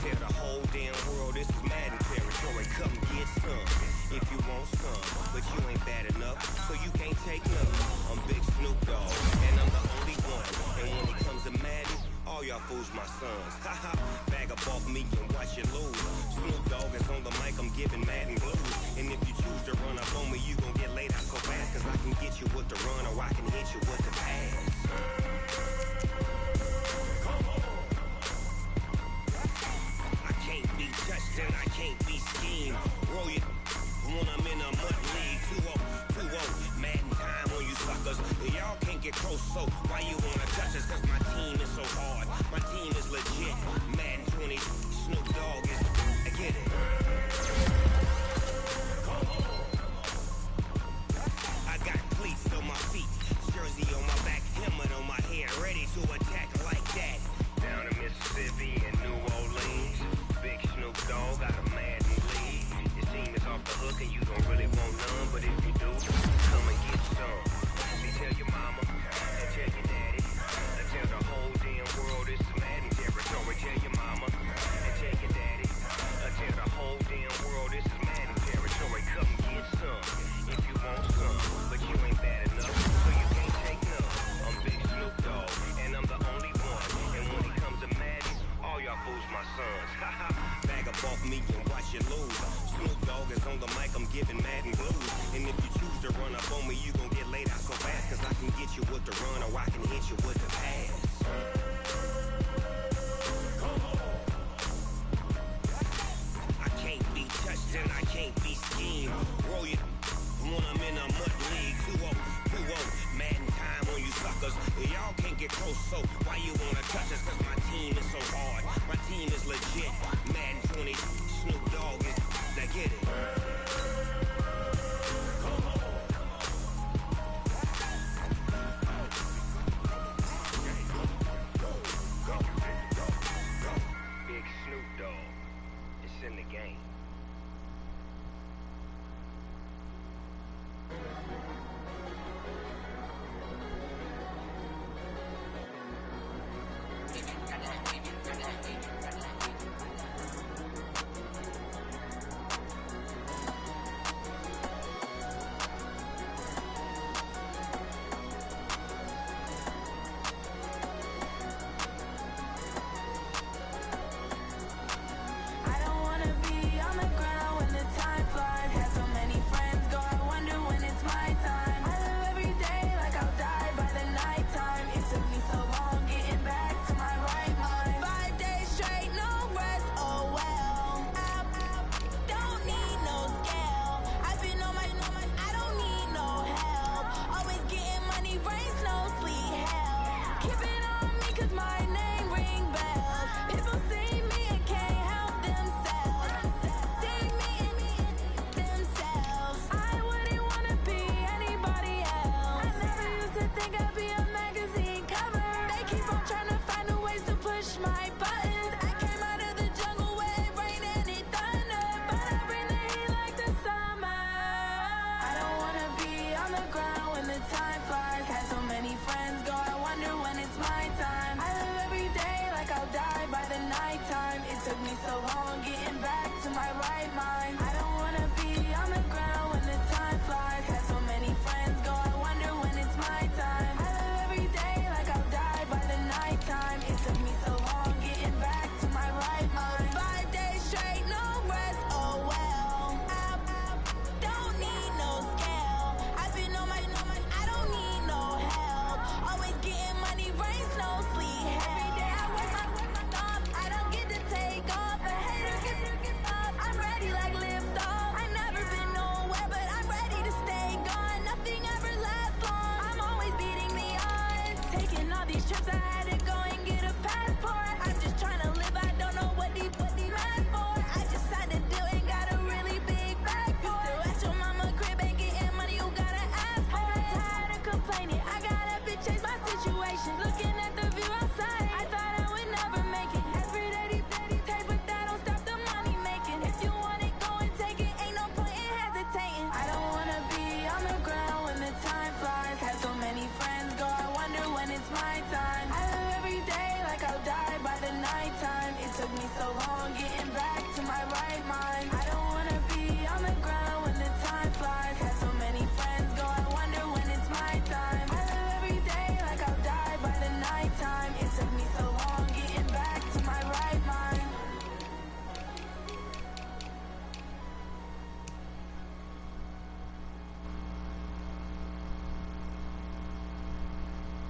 tell the whole damn world this is Madden territory. Come get some if you want some, but you ain't bad enough, so you can't take none. I'm Big Snoop Dogg, and I'm the only one. And when it comes to Madden, all y'all fools my sons. Haha, bag up off me and watch you lose. Snoop Dogg is on the mic, I'm giving Madden blues. And if you choose to run up on me, you gon' get laid out so fast, cause I can get you with the run or I can hit you with the pass. I can't be touched and I can't be schemed. Roll it when I'm in a mud league. 2-0, Madden time on you suckers. Y'all can't get close, so why you wanna touch us? Cause my team is so hard, my team is legit. Madden 20, Snoop Dogg is, I get it. I got cleats on my feet, jersey on my back, helmet on my head, ready to attack like that. Down in Mississippi and New Orleans, Big Snoop Dogg got a Madden lead. Your team is off the hook and you don't really want none, but if you do, come and get some. See, tell your mama and tell your daddy, and tell the whole damn world it's Madden territory. Tell your mama and tell your daddy, and tell the whole damn world this is Madden territory. Come get some if you want some, but you ain't bad enough, so you can't take none. I'm Big Snoop Dogg, and I'm the only one. And when it comes to Madden, all y'all fools my sons. Haha, bag up off me and watch you lose. Snoop Dogg is on the mic, I'm giving Madden blues. And if you choose to run up on me, you gon' get laid out so fast, cause I can get you with the run or I can hit you with the pass. I can't be touched and I can't be schemed. Roll it when I'm in a mud league. 2-0, Madden time on you suckers. Y'all can't get close, so why you wanna touch us? Cause my team is so hard, my team is legit. Madden 20, Snoop Dogg is, now get it. Big Snoop Dogg, it's in the game. Time flies, had so many friends go, I wonder when it's my time.